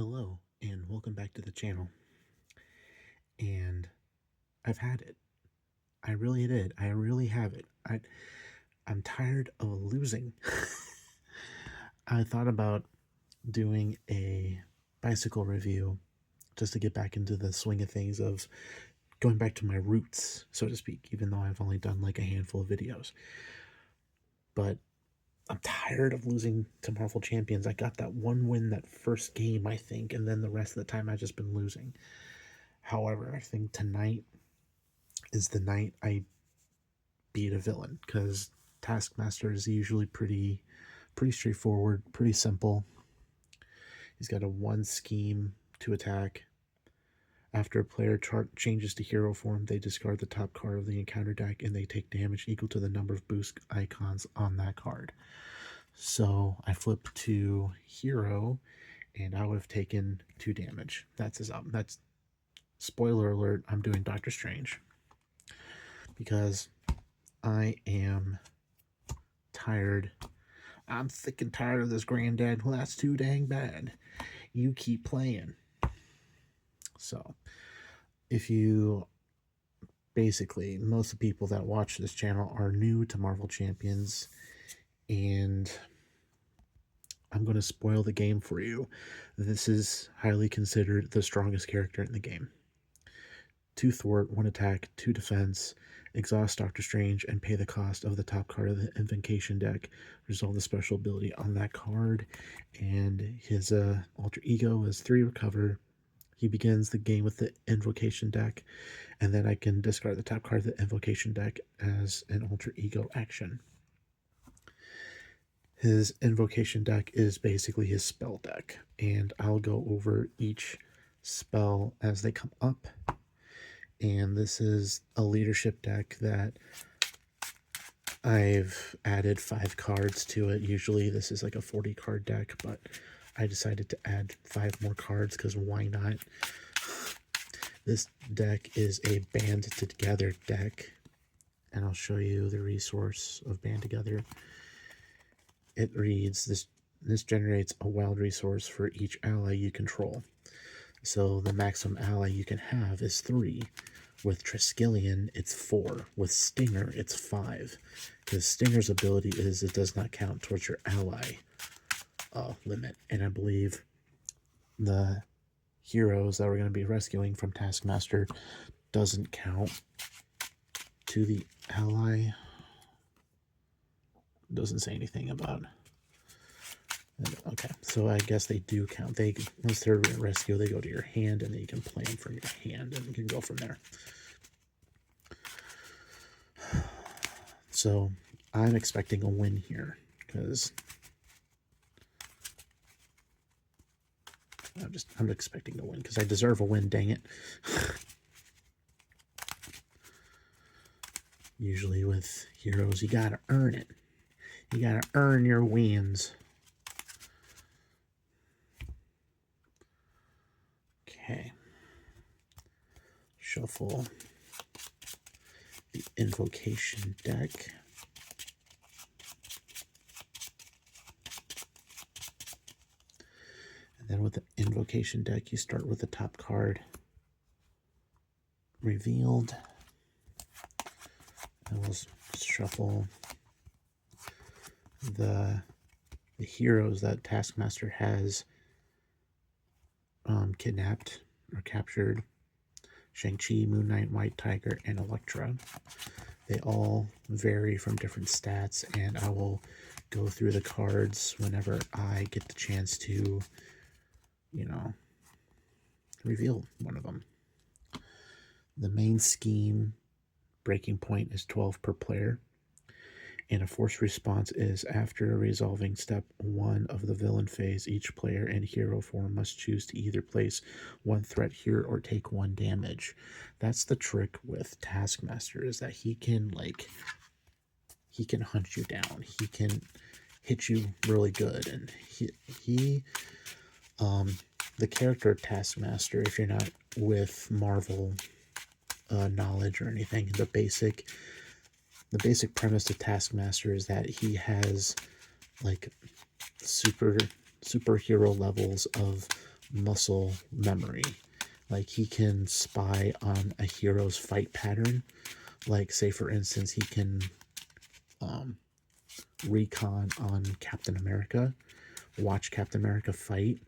Hello, and welcome back to the channel. And I've had it. I really did. I really have it. I'm tired of losing. I thought about doing a bicycle review just to get back into the swing of things, of going back to my roots, so to speak, even though I've only done like a handful of videos. But I'm tired of losing to Marvel Champions. I got that one win that first game, I think, and then the rest of the time I've just been losing. However, I think tonight is the night I beat a villain, because Taskmaster is usually pretty straightforward, pretty simple. He's got a one scheme to attack. After a player changes to hero form, they discard the top card of the encounter deck and they take damage equal to the number of boost icons on that card. So I flip to hero and I would have taken 2 damage. That's his up. That's spoiler alert, I'm doing Doctor Strange because I am tired. I'm sick and tired of this granddad. Well, that's too dang bad. You keep playing. So, if you basically, most of the people that watch this channel are new to Marvel Champions, and I'm going to spoil the game for you. This is highly considered the strongest character in the game. 2 thwart, 1 attack, 2 defense, exhaust Doctor Strange, and pay the cost of the top card of the Invocation deck. Resolve the special ability on that card, and his alter ego is 3 recover. He begins the game with the Invocation deck, and then I can discard the top card of the Invocation deck as an alter ego action. His Invocation deck is basically his spell deck, and I'll go over each spell as they come up. And this is a leadership deck that I've added 5 cards to it. Usually this is like a 40 card deck, but I decided to add 5 more cards because why not? This deck is a band together deck, and I'll show you the resource of band together. It reads, this generates a wild resource for each ally you control. So the maximum ally you can have is 3. With Triskelion, it's 4. With Stinger, it's 5. Because Stinger's ability is it does not count towards your ally limit. And I believe the heroes that we're going to be rescuing from Taskmaster doesn't count to the ally. It doesn't say anything about. Okay, so I guess they do count. Once they're rescue, they go to your hand, and then you can play them from your hand, and you can go from there. So I'm expecting a win here, because I'm expecting to win because I deserve a win. Dang it! Usually with heroes, you gotta earn it. You gotta earn your wins. Okay. Shuffle the Invocation deck. And then with the Invocation deck, you start with the top card revealed. And we'll shuffle the heroes that Taskmaster has kidnapped or captured. Shang-Chi, Moon Knight, White Tiger, and Elektra. They all vary from different stats, and I will go through the cards whenever I get the chance to, reveal one of them. The main scheme breaking point is 12 per player, and a forced response is after resolving step 1 of the villain phase, each player in hero form must choose to either place 1 threat here or take 1 damage. That's the trick with Taskmaster, is that he can hunt you down. He can hit you really good, and the character Taskmaster, if you're not with Marvel knowledge or anything, the basic premise of Taskmaster is that he has like superhero levels of muscle memory. Like, he can spy on a hero's fight pattern. Like, say for instance, he can recon on Captain America, watch Captain America fight,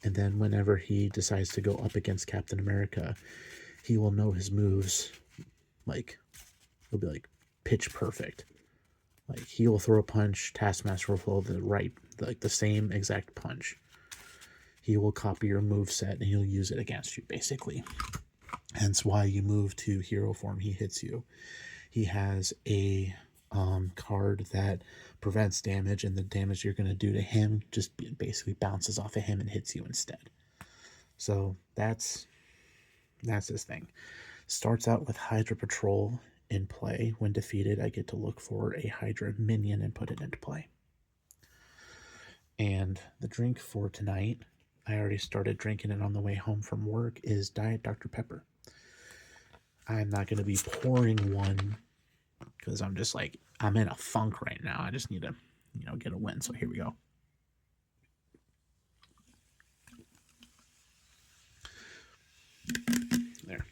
and then whenever he decides to go up against Captain America, he will know his moves. Like, he'll be like pitch perfect. Like, he will throw a punch, Taskmaster will throw the same exact punch. He will copy your move set and he'll use it against you, basically. Hence why you move to hero form, he hits you. He has a card that prevents damage, and the damage you're going to do to him just basically bounces off of him and hits you instead. So that's his thing. Starts out with Hydra Patrol in play. When defeated, I get to look for a Hydra minion and put it into play. And the drink for tonight, I already started drinking it on the way home from work, is Diet Dr. Pepper. I'm not going to be pouring one because I'm just like, I'm in a funk right now. I just need to, get a win. So here we go.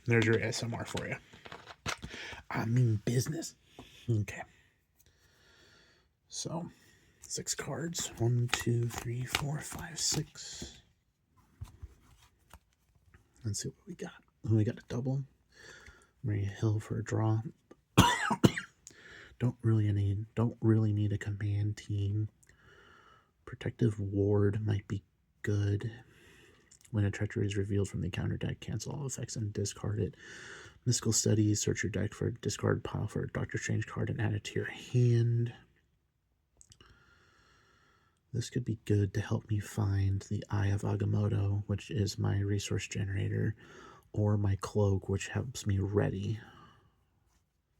There's your ASMR for you. I mean business. Okay. So 6 cards. 1, 2, 3, 4, 5, 6. Let's see what we got. We got a double. Maria Hill for a draw. Don't really need a command team. Protective Ward might be good. When a treachery is revealed from the counter deck, cancel all effects and discard it. Mystical Studies, search your deck for a discard pile for a Doctor Strange card and add it to your hand. This could be good to help me find the Eye of Agamotto, which is my resource generator, or my Cloak, which helps me ready.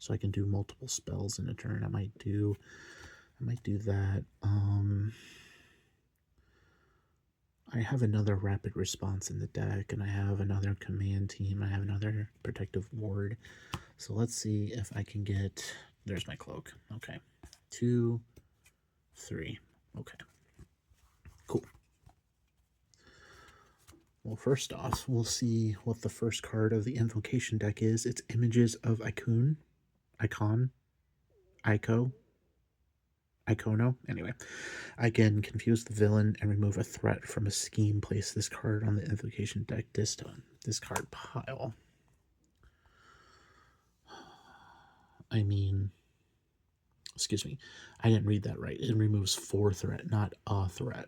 So I can do multiple spells in a turn. I might do that. I have another rapid response in the deck, and I have another command team. I have another protective ward. So let's see if I can get... There's my Cloak. Okay. 2, 3. Okay. Cool. Well, first off, we'll see what the first card of the invocation deck is. It's Images of Icon. Icono. Anyway, I can confuse the villain and remove a threat from a scheme. Place this card on the invocation deck discard pile. I mean, excuse me, I didn't read that right. It removes 4 threat, not a threat.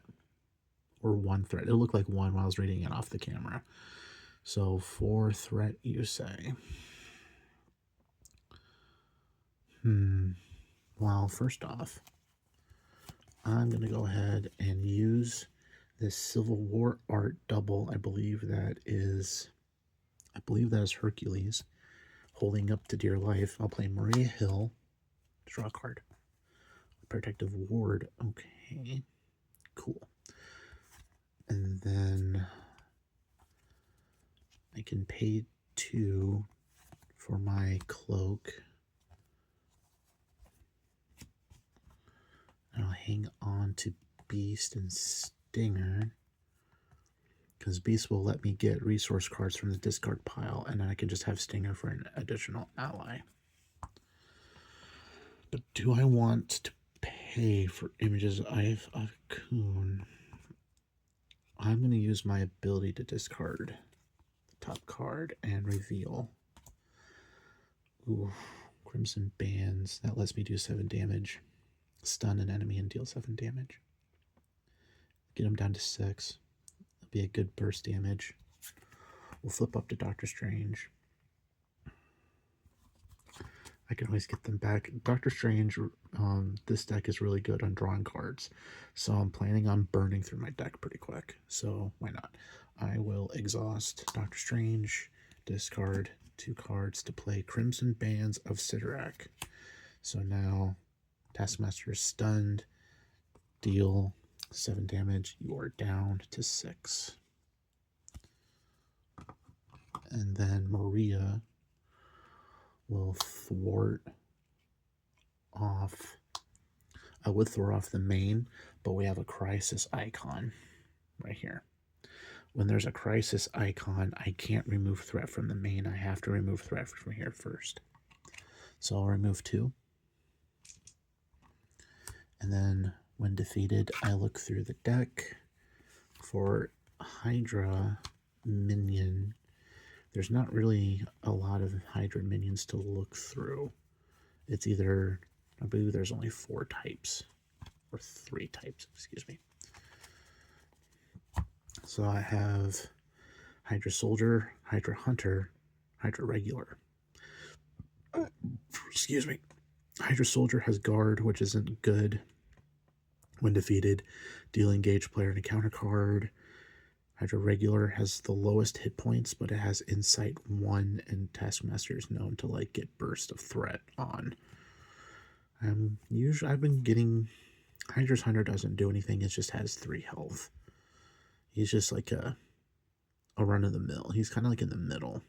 Or 1 threat. It looked like 1 while I was reading it off the camera. So 4 threat, you say? Well, first off, I'm going to go ahead and use this Civil War art double. I believe that is Hercules holding up to dear life. I'll play Maria Hill. Draw a card. Protective Ward. Okay. Cool. And then I can pay 2 for my Cloak. And I'll hang on to Beast and Stinger, because Beast will let me get resource cards from the discard pile, and then I can just have Stinger for an additional ally. But do I want to pay for Images of Icon? I'm going to use my ability to discard the top card and reveal. Ooh, Crimson Bands. That lets me do 7 damage. Stun an enemy and deal 7 damage. Get him down to 6. That'll be a good burst damage. We'll flip up to Doctor Strange. I can always get them back. Doctor Strange, this deck is really good on drawing cards. So I'm planning on burning through my deck pretty quick. So why not? I will exhaust Doctor Strange, discard 2 cards to play Crimson Bands of Sidorak. So now Taskmaster is stunned. Deal 7 damage. You are down to 6. And then Maria will thwart off. I would throw off the main, but we have a crisis icon right here. when there's a crisis icon, I can't remove threat from the main. I have to remove threat from here first. So I'll remove 2. And then when defeated, I look through the deck for Hydra minion. There's not really a lot of Hydra minions to look through. It's either, I believe there's only 4 types, or 3 types, excuse me. So I have Hydra Soldier, Hydra Hunter, Hydra Regular. Excuse me. Hydra Soldier has Guard, which isn't good. When defeated, deal engage player an encounter card. Hydra Regular has the lowest hit points, but it has Insight 1, and Taskmaster is known to like get Burst of Threat on. I've been getting Hydra's Hunter doesn't do anything. It just has 3 health. He's just like a run of the mill. He's kind of like in the middle.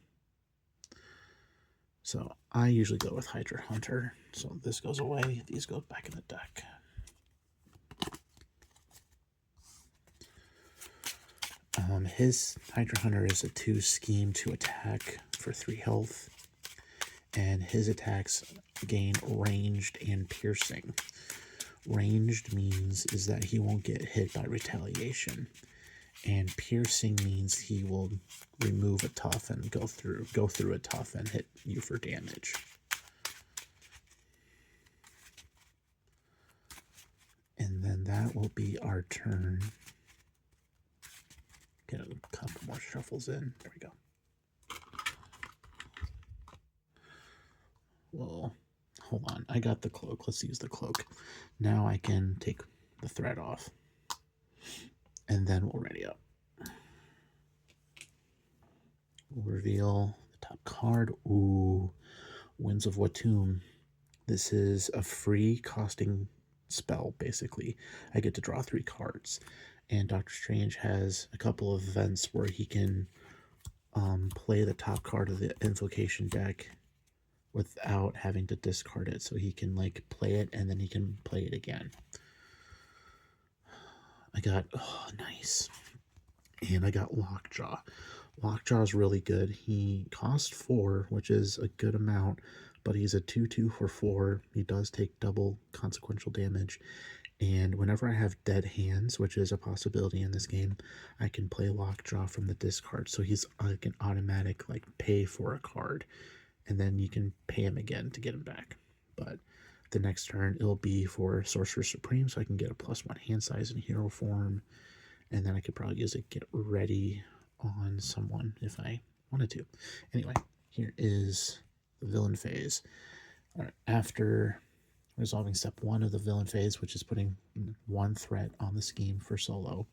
So I usually go with Hydra Hunter. So this goes away. These go back in the deck. His Hydra Hunter is a 2 scheme to attack for 3 health. And his attacks gain ranged and piercing. Ranged means is that he won't get hit by retaliation. And piercing means he will remove a tough and go through a tough and hit you for damage. And then that will be our turn. Get a couple more shuffles in. There we go. Well, hold on. I got the cloak. Let's use the cloak. Now I can take the thread off. And then we'll ready up. We'll reveal the top card. Ooh, Winds of Watum. This is a free costing spell, basically. I get to draw 3 cards. And Doctor Strange has a couple of events where he can play the top card of the invocation deck without having to discard it. So he can like play it and then he can play it again. I got, oh, nice. And I got Lockjaw. Lockjaw is really good. He costs 4, which is a good amount, but he's a 2/2 for 4. He does take double consequential damage. And whenever I have dead hands, which is a possibility in this game, I can play Lockjaw from the discard. So he's like an automatic like pay for a card. And then you can pay him again to get him back. But the next turn, it'll be for Sorcerer Supreme, so I can get a +1 hand size in hero form. And then I could probably use it get ready on someone if I wanted to. Anyway, here is the villain phase. All right, after resolving step 1 of the villain phase, which is putting 1 threat on the scheme for solo,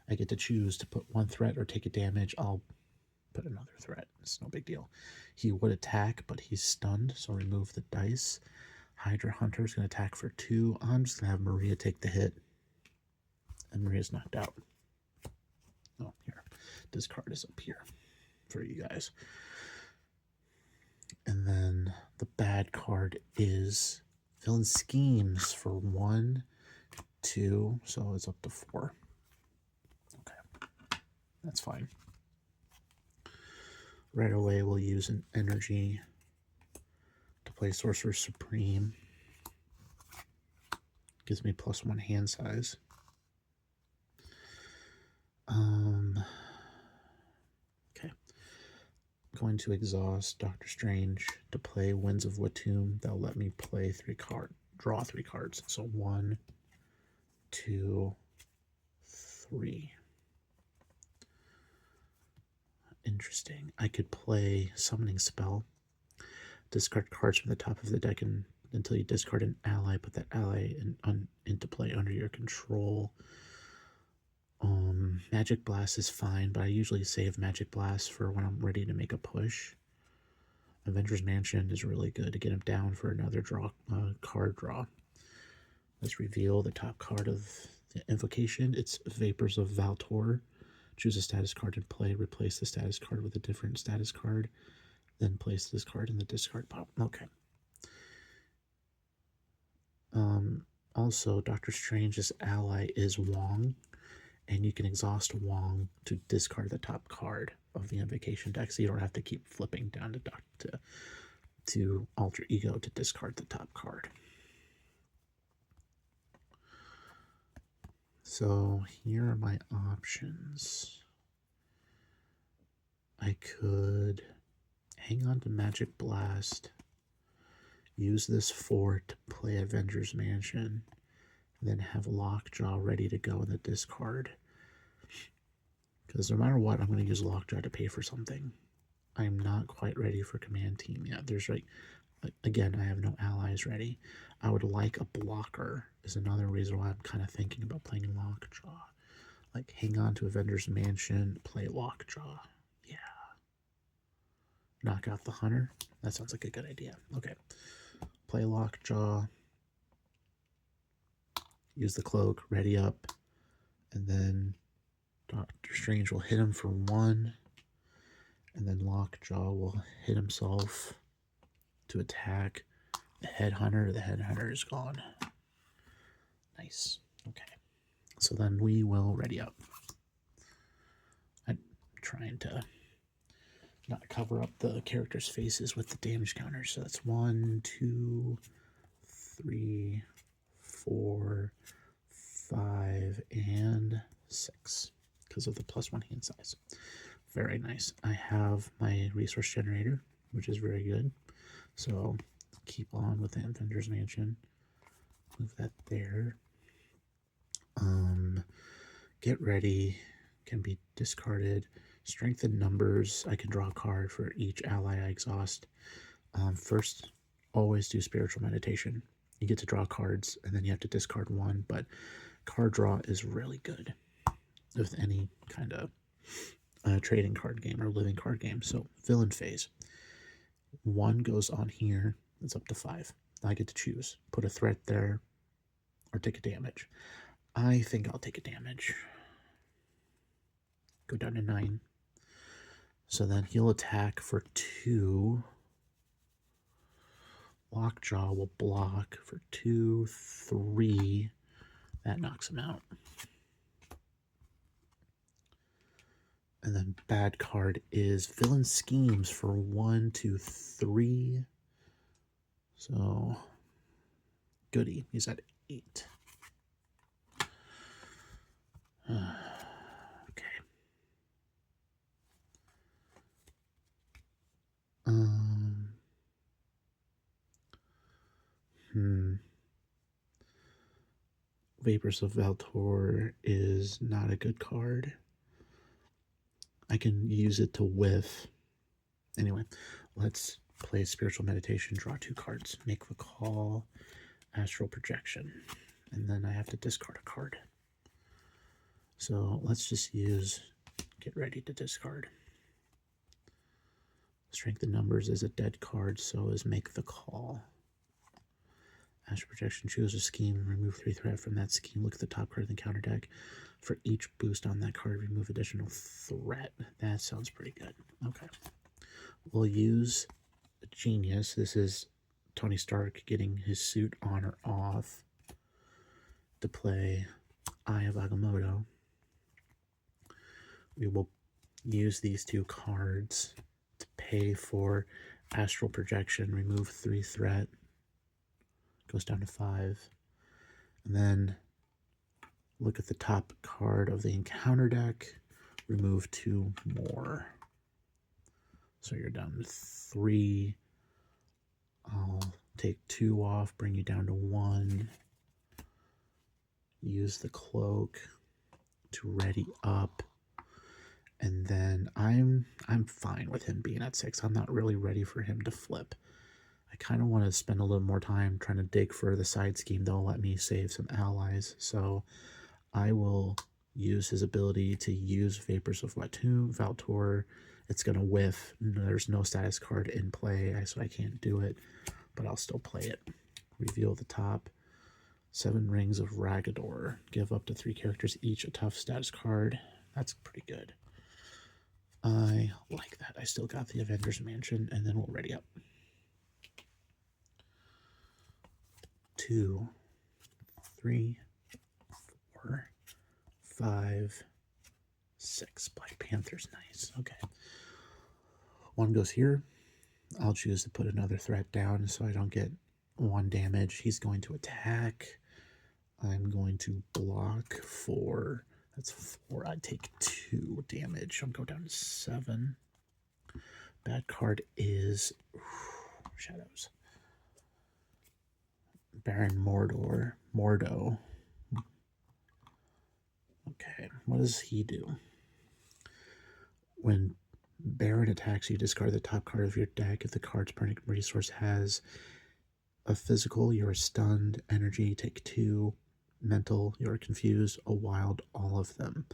I get to choose to put 1 threat or take a damage. I'll put another threat. It's no big deal. He would attack, but he's stunned, so remove the dice. Hydra Hunter is going to attack for 2. I'm just going to have Maria take the hit. And Maria's knocked out. Oh, here. This card is up here for you guys. And then the bad card is Villain Schemes for 1, 2, so it's up to 4. Okay, that's fine. Right away, we'll use an energy to play Sorcerer Supreme. Gives me +1 hand size. Okay. I'm going to exhaust Doctor Strange to play Winds of Watum. That'll let me play draw 3 cards. So 1, 2, 3. Interesting. I could play Summoning Spell. Discard cards from the top of the deck until you discard an ally. Put that ally into play under your control. Magic Blast is fine, but I usually save Magic Blast for when I'm ready to make a push. Avengers Mansion is really good to get him down for another card draw. Let's reveal the top card of the invocation. It's Vapors of Valtor. Choose a status card in play. Replace the status card with a different status card. Then place this card in the discard pile. Okay. Also, Doctor Strange's ally is Wong. and you can exhaust Wong to discard the top card of the invocation deck, so you don't have to keep flipping down to Alter Ego to discard the top card. So here are my options. I could hang on to Magic Blast, use this fort to play Avengers Mansion, and then have Lockjaw ready to go in the discard. Because no matter what, I'm going to use Lockjaw to pay for something. I'm not quite ready for Command Team yet. There's again, I have no allies ready. I would like a blocker is another reason why I'm kind of thinking about playing Lockjaw. Like, hang on to Avengers Mansion, play Lockjaw. Yeah. Knock out the Hunter. That sounds like a good idea. Okay. Play Lockjaw. Use the Cloak, ready up. And then Doctor Strange will hit him for 1. And then Lockjaw will hit himself to attack the Headhunter. The Headhunter is gone. Nice. Okay. So then we will ready up. I'm trying to not cover up the characters' faces with the damage counters. So that's 1, 2, 3, 4, 5, and 6 because of the +1 hand size. Very nice. I have my resource generator, which is very good. So keep on with the Avengers Mansion. Move that there. Get ready can be discarded. Strengthen numbers. I can draw a card for each ally I exhaust. First, always do spiritual meditation. You get to draw cards, and then you have to discard 1, but card draw is really good with any kind of trading card game or living card game. So villain phase. 1 goes on here. It's up to 5. I get to choose. Put a threat there or take a damage. I think I'll take a damage. Go down to 9. So then he'll attack for 2. Lockjaw will block for 2, 3. That knocks him out. And then bad card is Villain Schemes for 1, 2, 3. So, goody. He's at 8. Okay. Vapors of Valtor is not a good card. I can use it to whiff. Anyway, let's play Spiritual Meditation, draw 2 cards, make the call, Astral Projection, and then I have to discard a card. So let's just use Get Ready to discard. Strength in Numbers is a dead card, so is Make the Call. Astral Projection, choose a scheme, remove 3 threat from that scheme, look at the top card of the counter deck. For each boost on that card, remove additional threat. That sounds pretty good. Okay. We'll use a Genius. This is Tony Stark getting his suit on or off to play Eye of Agamotto. We will use these 2 cards to pay for Astral Projection, remove 3 threat. Goes down to 5. And then look at the top card of the encounter deck, remove 2 more. So you're down to 3. I'll take 2 off, bring you down to 1. Use the Cloak to ready up. And then I'm fine with him being at 6. I'm not really ready for him to flip. I kind of want to spend a little more time trying to dig for the side scheme that'll let me save some allies. So I will use his ability to use Vapors of Valtor. It's going to whiff. There's no status card in play, so I can't do it, but I'll still play it. Reveal the top. 7 Rings of Ragador. Give up to 3 characters each a tough status card. That's pretty good. I like that. I still got the Avengers Mansion, and then we'll ready up. 2, 3, 4, 5, 6. Black Panther's nice. Okay. One goes here. I'll choose to put another threat down so I don't get 1 damage. He's going to attack. I'm going to block 4. That's 4. I take 2 damage. I'll go down to 7. Bad card is Shadows. Baron Mordo. Okay, what does he do? When Baron attacks you, discard the top card of your deck. If the card's burning resource has a physical, you're stunned. Energy, take 2. Mental, you're confused. A wild, all of them.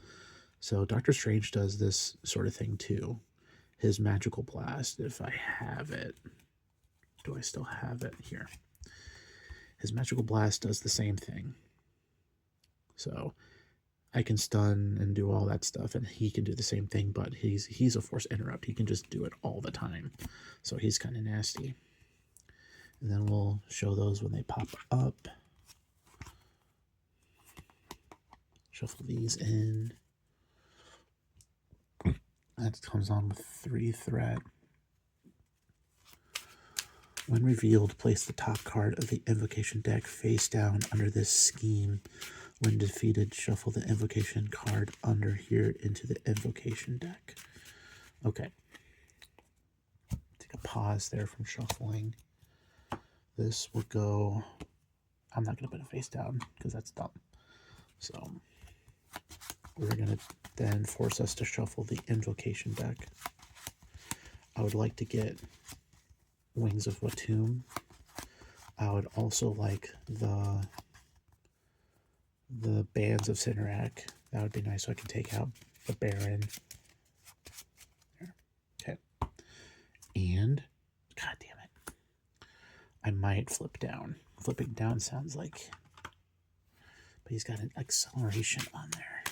So Doctor Strange does this sort of thing too. His magical blast, if I have it. Do I still have it? Here. His magical blast does the same thing. So I can stun and do all that stuff, and he can do the same thing, but he's a force interrupt. He can just do it all the time. So he's kind of nasty. And then we'll show those when they pop up. Shuffle these in. That comes on with 3 threat. When revealed, place the top card of the invocation deck face down under this scheme. When defeated, shuffle the invocation card under here into the invocation deck. Okay. Take a pause there from shuffling. This will go... I'm not going to put it face down because that's dumb. So we're going to then force us to shuffle the invocation deck. I would like to get Wings of Watum. I would also like the Bands of Cinerak. That would be nice, so I can take out the Baron. There. Okay. And, god damn it, I might flip down. Flipping down sounds like, but he's got an acceleration on there.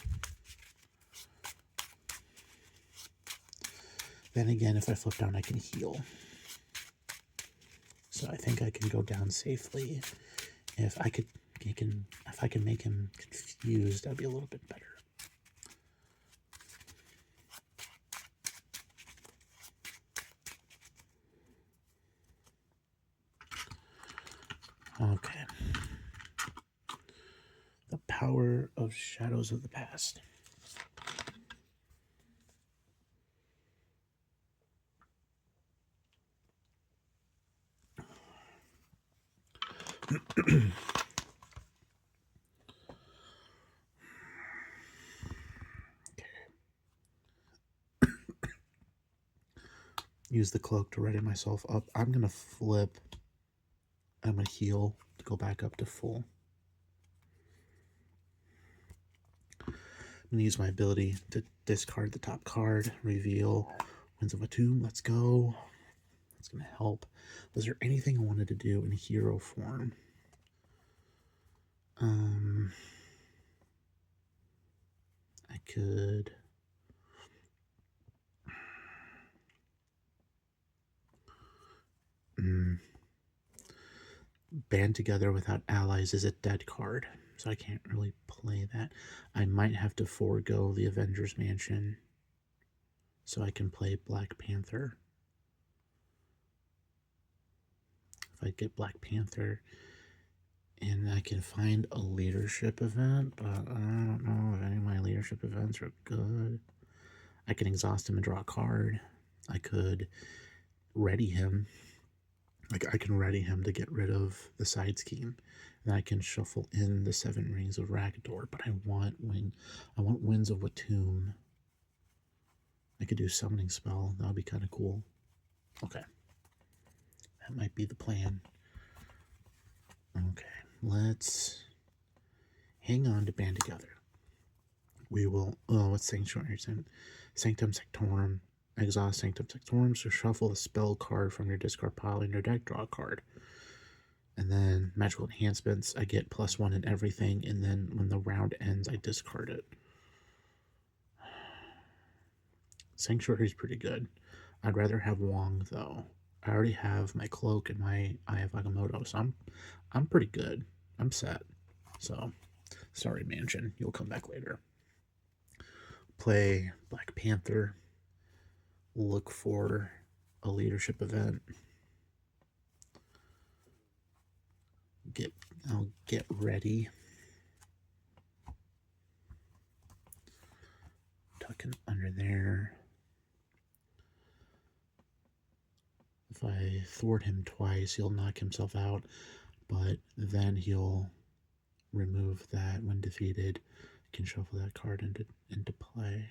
Then again, if I flip down, I can heal. So I think I can go down safely. If I can make him confused, that'd be a little bit better. Okay. The power of Shadows of the Past. Use the cloak to ready myself up. I'm going to flip. I'm going to heal to go back up to full. I'm going to use my ability to discard the top card, reveal Winds of Watum. Let's go. That's going to help. Was there anything I wanted to do in hero form? I could... Band Together Without Allies is a dead card, so I can't really play that. I might have to forego the Avengers Mansion so I can play Black Panther. If I get Black Panther and I can find a leadership event, but I don't know if any of my leadership events are good. I can exhaust him and draw a card. I could ready him. Like, I can ready him to get rid of the side scheme, and I can shuffle in the 7 Rings of Ragdor. But I want Winds of Watum. I could do Summoning Spell. That would be kind of cool. Okay, that might be the plan. Okay, let's hang on to Band Together. We will. Oh, what's Sanctuary? Sanctum Sanctorum. Exhaust Sanctum Sanctorum, so shuffle the spell card from your discard pile in your deck, draw a card. And then Magical Enhancements, I get +1 in everything, and then when the round ends, I discard it. Sanctuary is pretty good. I'd rather have Wong, though. I already have my Cloak and my Eye of Agamotto, so I'm pretty good. I'm set. So, sorry, Mansion. You'll come back later. play Black Panther, look for a leadership event, I'll get ready, tuck him under there. If I thwart him twice, he'll knock himself out, but then he'll remove that when defeated. Can shuffle that card into play,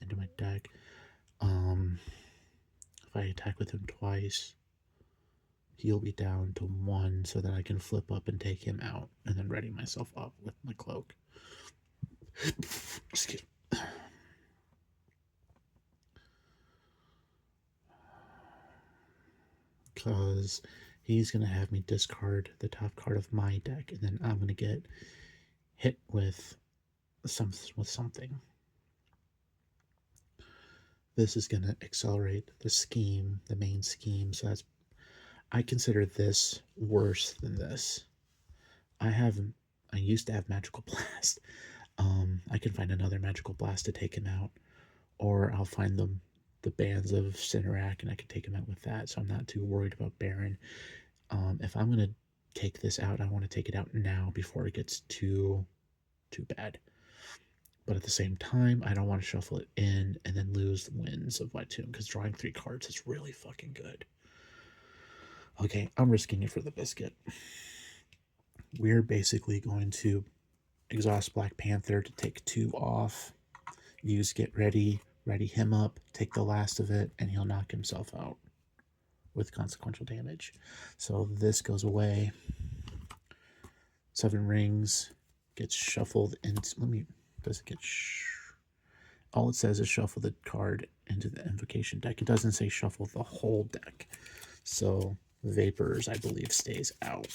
into my deck. If I attack with him twice, he'll be down to 1 so that I can flip up and take him out and then ready myself up with my cloak. Excuse me. Because he's going to have me discard the top card of my deck, and then I'm going to get hit with something. This is going to accelerate the scheme, the main scheme. So I consider this worse than this. I used to have Magical Blast. I can find another Magical Blast to take him out, or I'll find the bands of Cinerak and I can take him out with that. So I'm not too worried about Baron. If I'm gonna take this out, I want to take it out now before it gets too bad. But at the same time, I don't want to shuffle it in and then lose the wins of my tune, because drawing 3 cards is really fucking good. Okay, I'm risking it for the biscuit. We're basically going to exhaust Black Panther to take 2 off, use Get Ready, ready him up, take the last of it, and he'll knock himself out with consequential damage. So this goes away. 7 rings gets shuffled into, does it get all it says is shuffle the card into the invocation deck. It doesn't say shuffle the whole deck. So Vapors, I believe, stays out.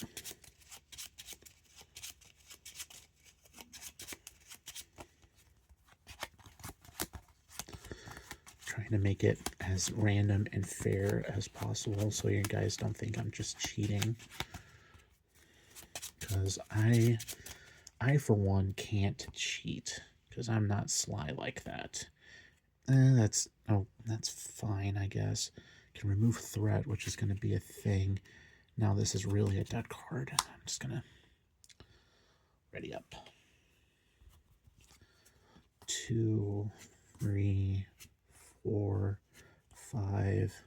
Trying to make it as random and fair as possible so you guys don't think I'm just cheating. Because I for one can't cheat, because I'm not sly like that. That's fine, I guess. Can remove threat, which is going to be a thing. Now this is really a dead card. I'm just going to ready up. 2, 3, 4, 5,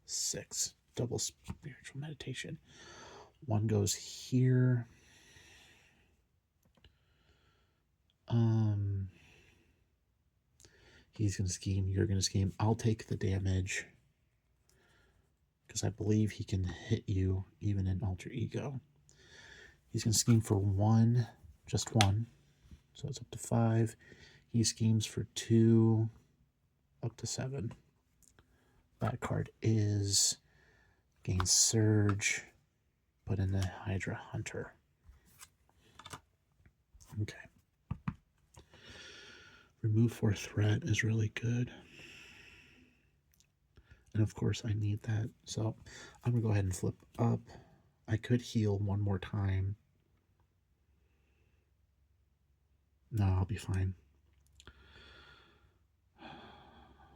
6. Double spiritual meditation. 1 goes here. He's going to scheme. You're going to scheme. I'll take the damage, because I believe he can hit you even in Alter Ego. He's going to scheme for 1, just 1. So it's up to 5. He schemes for 2, up to 7. That card is gain Surge, put in the Hydra Hunter. Okay. Remove 4 threat is really good. And of course I need that. So I'm going to go ahead and flip up. I could heal 1 more time. No, I'll be fine.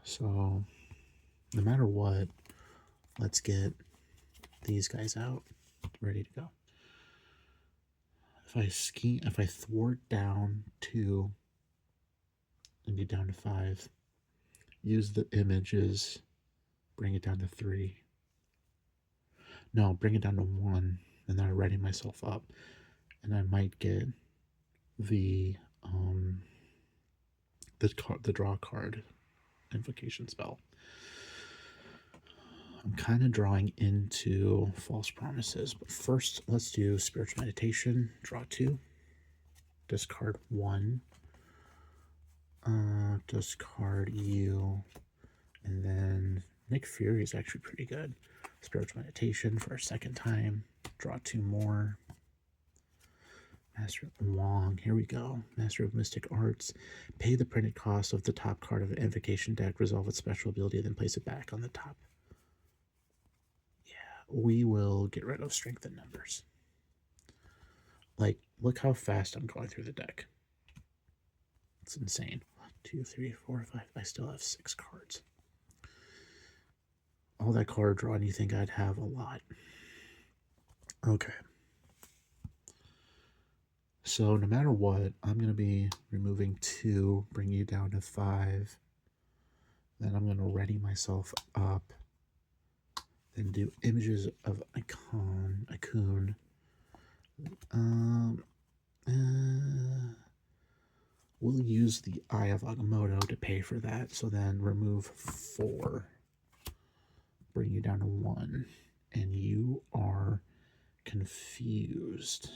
So no matter what, let's get these guys out, ready to go. If I thwart down 2 and be down to 5, use the images, bring it down to 3. No, bring it down to 1, and then I ready myself up, and I might get the draw card invocation spell. I'm kind of drawing into False Promises, but first let's do Spiritual Meditation. Draw 2, discard 1, discard you, and then Nick Fury is actually pretty good. Spiritual Meditation for a second time. Draw 2 more. Master of Wong, here we go. Master of Mystic Arts. Pay the printed cost of the top card of an invocation deck, resolve its special ability, then place it back on the top. Yeah, we will get rid of Strength in Numbers. Like, look how fast I'm going through the deck. It's insane. 2, 3, 4, 5. I still have 6 cards. All that card draw, and you think I'd have a lot. Okay. So no matter what, I'm going to be removing 2, bring you down to 5. Then I'm going to ready myself up. Then do images of Icon. We'll use the Eye of Agamotto to pay for that. So then remove 4. Bring you down to 1. And you are confused.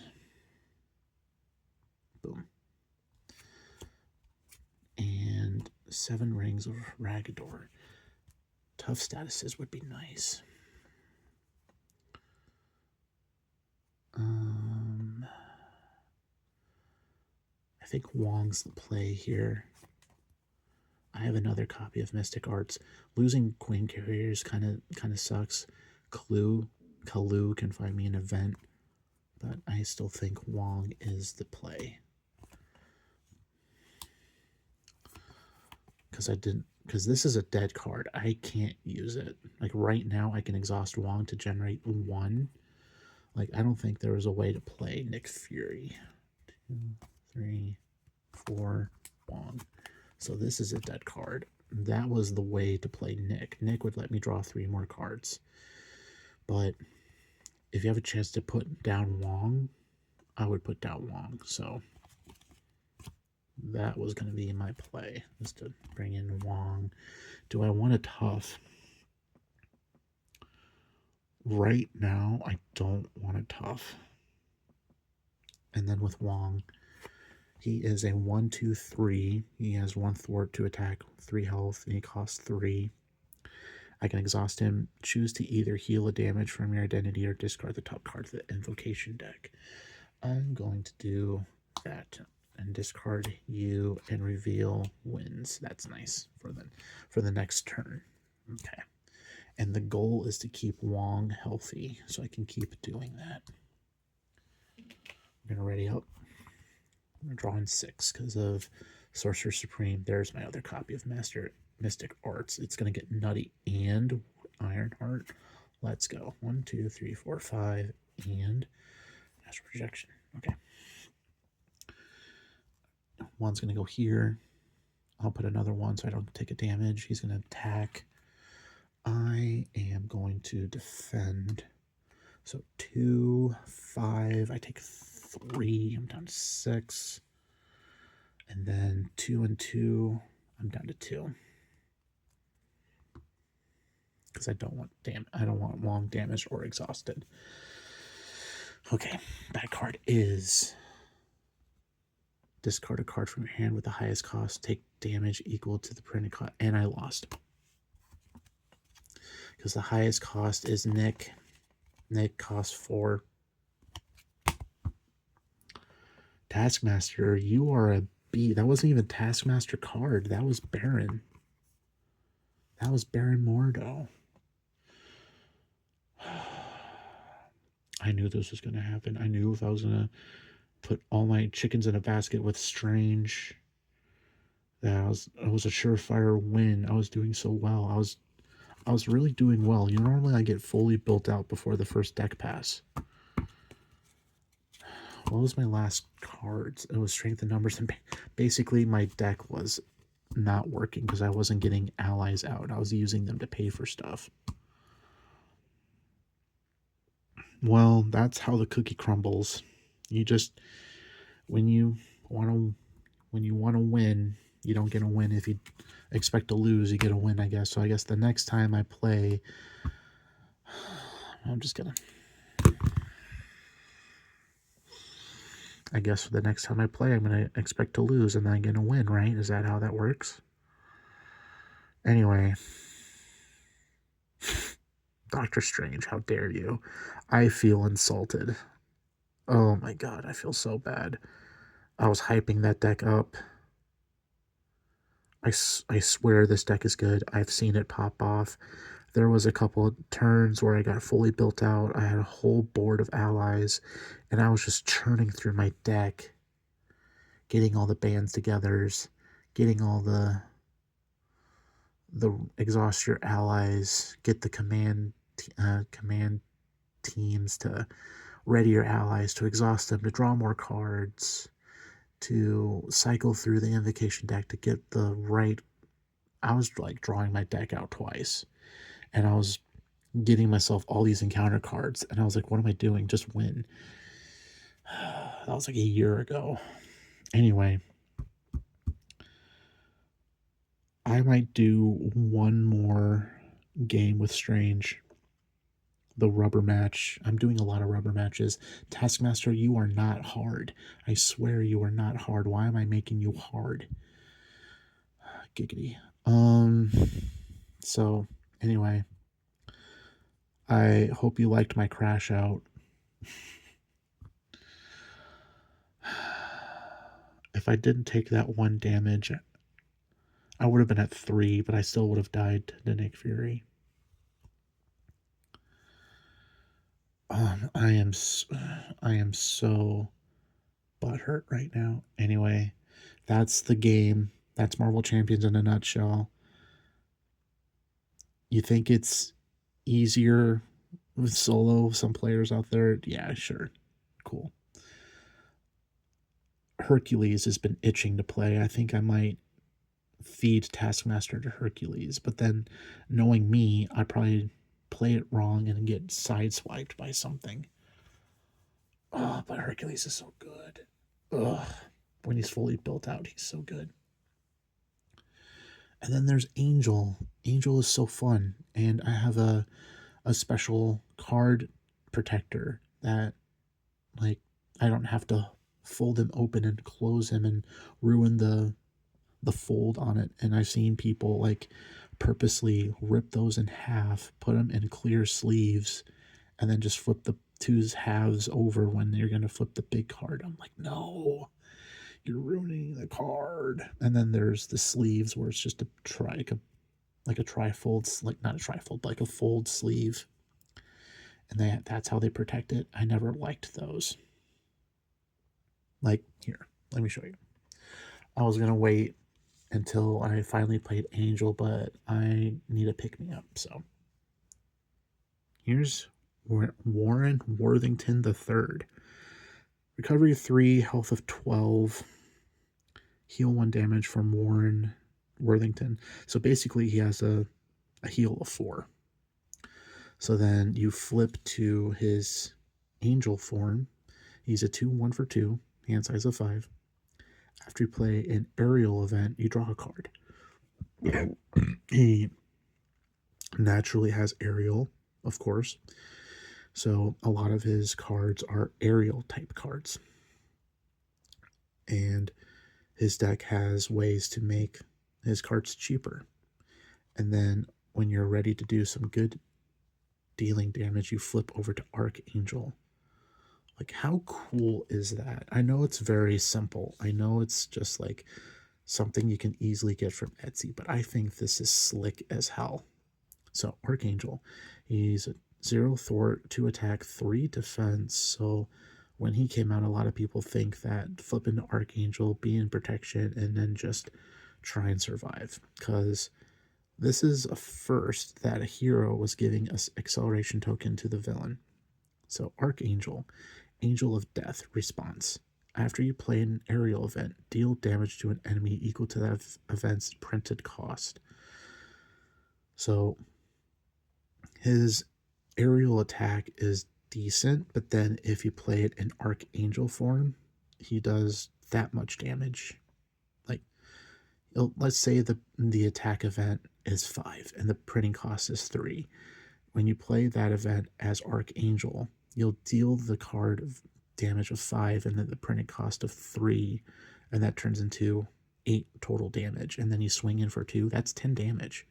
Boom. And 7 rings of Ragador. Tough statuses would be nice. I think Wong's the play here. I have another copy of Mystic Arts. Losing Queen Carriers kind of sucks. Kalu can find me an event, but I still think Wong is the play. Because this is a dead card. I can't use it. Like right now, I can exhaust Wong to generate 1. Like I don't think there was a way to play Nick Fury. 2, 3, 4, Wong. So this is a dead card. That was the way to play Nick. Nick would let me draw 3 more cards. But if you have a chance to put down Wong, I would put down Wong. So that was going to be my play, is to bring in Wong. Do I want a tough? Right now, I don't want a tough. And then with Wong, he is a 1, 2, 3. He has 1 thwart to attack, 3 health, and he costs 3. I can exhaust him, choose to either heal a damage from your identity or discard the top card of the invocation deck. I'm going to do that and discard you and reveal wins. That's nice for the next turn. Okay. And the goal is to keep Wong healthy, so I can keep doing that. I'm going to ready up. I'm going to draw in 6 because of Sorcerer Supreme. There's my other copy of Mystic Arts. It's going to get Nutty and Ironheart. Let's go. 1, 2, 3, 4, 5, and Astral Projection. Okay. 1's going to go here. I'll put another 1 so I don't take a damage. He's going to attack. I am going to defend. So 2, 5. I take 3. I'm down to 6. And then 2 and 2. I'm down to 2. Because I don't want Wong damaged or exhausted. Okay, bad card is discard a card from your hand with the highest cost, take damage equal to the printed cost, and I lost. Because the highest cost is Nick. Nick costs 4. Taskmaster, you are a B. That wasn't even Taskmaster card. That was Baron. That was Baron Mordo. I knew this was going to happen. I knew if I was going to put all my chickens in a basket with Strange, that it was a surefire win. I was doing so well. I was really doing well. Normally I get fully built out before the first deck pass. What was my last cards? It was Strength in Numbers, and basically my deck was not working because I wasn't getting allies out. I was using them to pay for stuff. Well, that's how the cookie crumbles. You just when you want to win, you don't get a win. If you expect to lose, you get a win, I guess. So I guess the next time I play, I guess the next time I play, I'm going to expect to lose and then I'm going to win, right? Is that how that works? Anyway, Doctor Strange, how dare you? I feel insulted. Oh my god, I feel so bad. I was hyping that deck up. I swear this deck is good. I've seen it pop off. There was a couple of turns where I got fully built out. I had a whole board of allies, and I was just churning through my deck, getting all the bands togethers, getting all the exhaust your allies, get the command teams to ready your allies, to exhaust them, to draw more cards, to cycle through the invocation deck to get the right. I was like drawing my deck out twice, and I was getting myself all these encounter cards, and I was like, what am I doing? Just win. That was like a year ago. Anyway, I might do one more game with Strange. The rubber match. I'm doing a lot of rubber matches. Taskmaster, you are not hard. I swear you are not hard. Why am I making you hard? Giggity. So anyway, I hope you liked my crash out. If I didn't take that one damage, I would have been at 3, but I still would have died to Nick Fury. I am so butthurt right now. Anyway, that's the game. That's Marvel Champions in a nutshell. You think it's easier with solo? Some players out there, yeah, sure, cool. Hercules has been itching to play. I think I might feed Taskmaster to Hercules, but then knowing me, I probably play it wrong and get sideswiped by something. Oh, but Hercules is so good. Ugh. When he's fully built out, he's so good. And then there's Angel. Angel is so fun, and I have a special card protector that, like, I don't have to fold him open and close him and ruin the fold on it. And I've seen people like purposely rip those in half, put them in clear sleeves, and then just flip the two halves over when you're going to flip the big card. I'm like, no, you're ruining the card. And then there's the sleeves where it's just a like a trifold, like not a trifold, but like a fold sleeve. And that's how they protect it. I never liked those. Like, here, let me show you. I was going to wait until I finally played Angel, but I need a pick-me-up, so. Here's Warren Worthington III. Recovery 3, health of 12, heal 1 damage from Warren Worthington. So basically he has a heal of 4. So then you flip to his Angel form. He's a 2-1 for 2, hand size of 5. After you play an aerial event, you draw a card. He naturally has aerial, of course. So a lot of his cards are aerial type cards. And his deck has ways to make his cards cheaper. And then when you're ready to do some good dealing damage, you flip over to Archangel. Like, how cool is that? I know it's very simple. I know it's just like something you can easily get from Etsy, but I think this is slick as hell. So Archangel, he's a 0 thwart, 2 attack, 3 defense. So when he came out, a lot of people think that flip into Archangel, be in protection, and then just try and survive. Because this is a first that a hero was giving us acceleration token to the villain. So Archangel, Angel of Death, response. After you play an aerial event, deal damage to an enemy equal to that event's printed cost. So his aerial attack is decent, but then if you play it in Archangel form, he does that much damage. Like, let's say the attack event is 5 and the printing cost is 3. When you play that event as Archangel, you'll deal the card of damage of 5 and then the printing cost of 3, and that turns into 8 total damage. And then you swing in for 2. That's 10 damage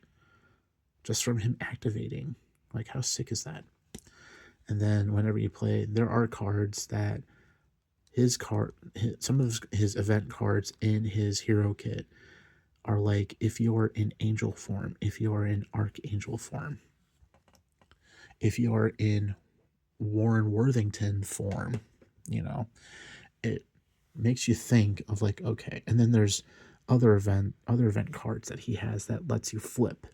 just from him activating. Like, how sick is that? And then whenever you play, there are cards that some of his event cards in his hero kit are like, if you're in Angel form, if you're in Archangel form, if you're in Warren Worthington form, it makes you think of like, okay. And then there's other event cards that he has that lets you flip.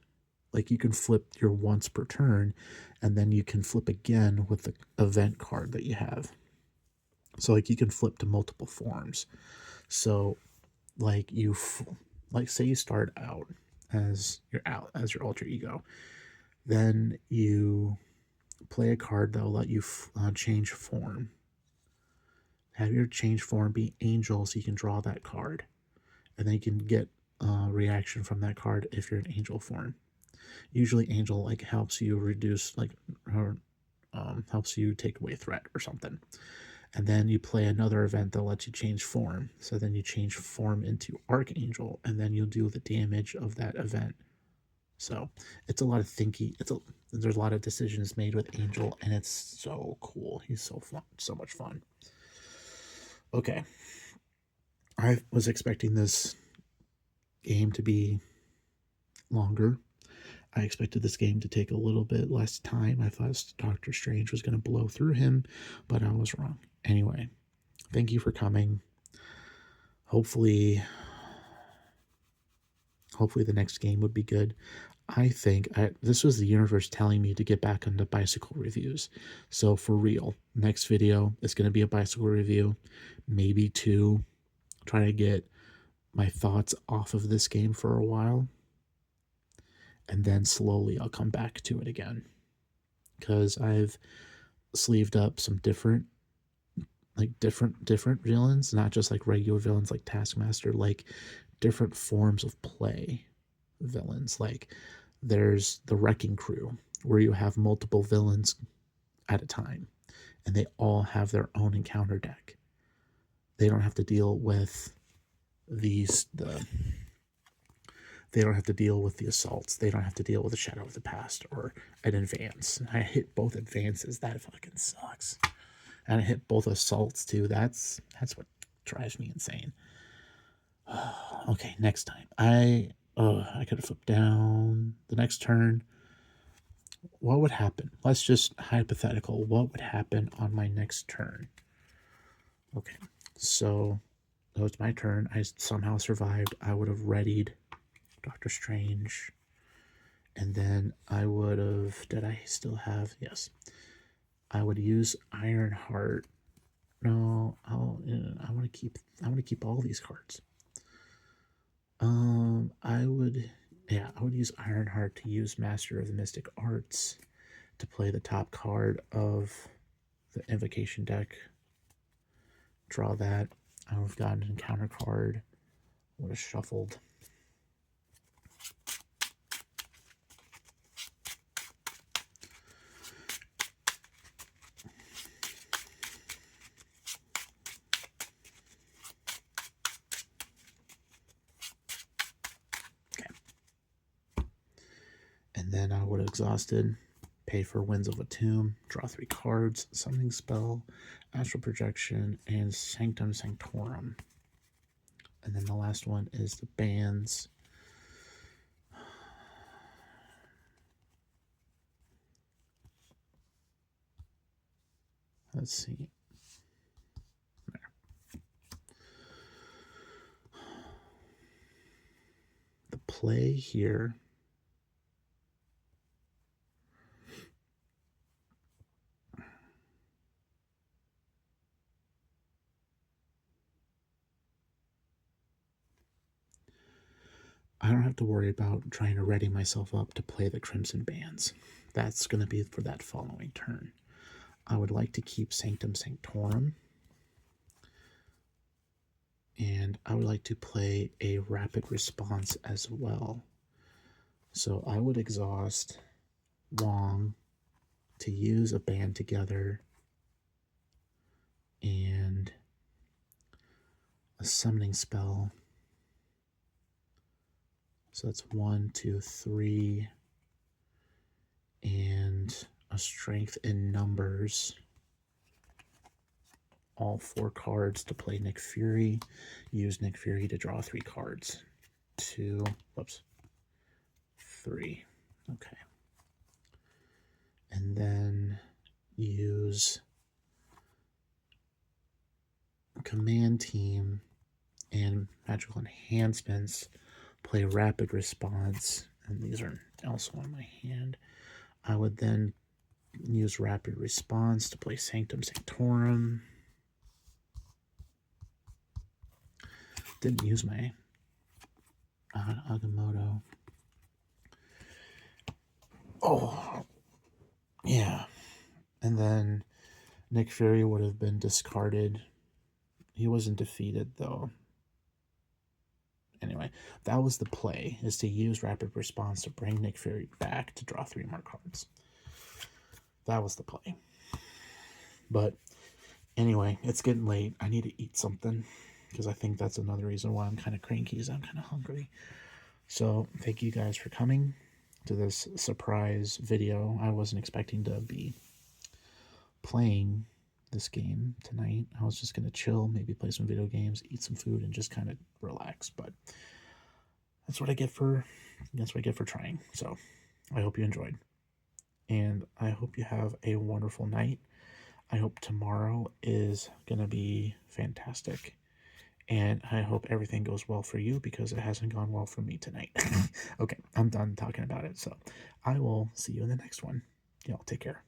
Like you can flip your once per turn, and then you can flip again with the event card that you have. So like you can flip to multiple forms. So like like say you start out as your alter ego, then you play a card that will let you change form. Have your change form be angel, so you can draw that card, and then you can get a reaction from that card if you're in angel form. Usually, angel like helps you reduce or helps you take away a threat or something. And then you play another event that lets you change form. So then you change form into Archangel, and then you'll do the damage of that event. So it's a lot of thinking. There's a lot of decisions made with Angel, and it's so cool. He's so fun, so much fun. Okay, I was expecting this game to be longer. I expected this game to take a little bit less time. I thought Doctor Strange was going to blow through him, but I was wrong. Anyway, thank you for coming. Hopefully the next game would be good. I think this was the universe telling me to get back into bicycle reviews. So for real, next video is going to be a bicycle review, maybe two. Try to get my thoughts off of this game for a while, and then slowly I'll come back to it again, because I've sleeved up some different villains, not just like regular villains like Taskmaster, like different forms of play villains. Like there's the Wrecking Crew, where you have multiple villains at a time, and they all have their own encounter deck. They don't have to deal with they don't have to deal with the assaults. They don't have to deal with the Shadow of the Past or an advance. I hit both advances. That fucking sucks. And I hit both assaults too. That's what drives me insane. Okay, next time. I could have flipped down the next turn. What would happen? Let's just hypothetical. What would happen on my next turn? Okay, so it's my turn. I somehow survived. I would have readied Doctor Strange, and then I would have. Did I still have? Yes. I would use Ironheart. No, I want to keep all these cards. I would use Ironheart to use Master of the Mystic Arts to play the top card of the Invocation deck. Draw that. I would have gotten an encounter card. Would have shuffled. And then I would have exhausted, pay for Winds of a Tomb, draw 3 cards, Summoning Spell, Astral Projection, and Sanctum Sanctorum. And then the last one is the bands. Let's see. There. The play here. I don't have to worry about trying to ready myself up to play the Crimson Bands. That's going to be for that following turn. I would like to keep Sanctum Sanctorum. And I would like to play a Rapid Response as well. So I would exhaust Wong to use a band together and a summoning spell. So that's 1, 2, 3, and a strength in numbers. All 4 cards to play Nick Fury. Use Nick Fury to draw 3 cards. 2, 3. Okay. And then use Command Team and magical enhancements, play rapid response, and these are also on my hand. I would then use rapid response to play Sanctum Sanctorum. Didn't use my Agamotto. Oh, yeah. And then Nick Fury would have been discarded. He wasn't defeated, though. Anyway, that was the play, is to use rapid response to bring Nick Fury back to draw 3 more cards. That was the play. But anyway, it's getting late. I need to eat something, because I think that's another reason why I'm kind of cranky, is I'm kind of hungry. So thank you guys for coming to this surprise video. I wasn't expecting to be playing this game tonight. I was just gonna chill, maybe play some video games, eat some food, and just kind of relax. But that's what I get for trying. So I hope you enjoyed, and I hope you have a wonderful night. I hope tomorrow is gonna be fantastic, and I hope everything goes well for you, because it hasn't gone well for me tonight. Okay, I'm done talking about it. So I will see you in the next one. Y'all take care.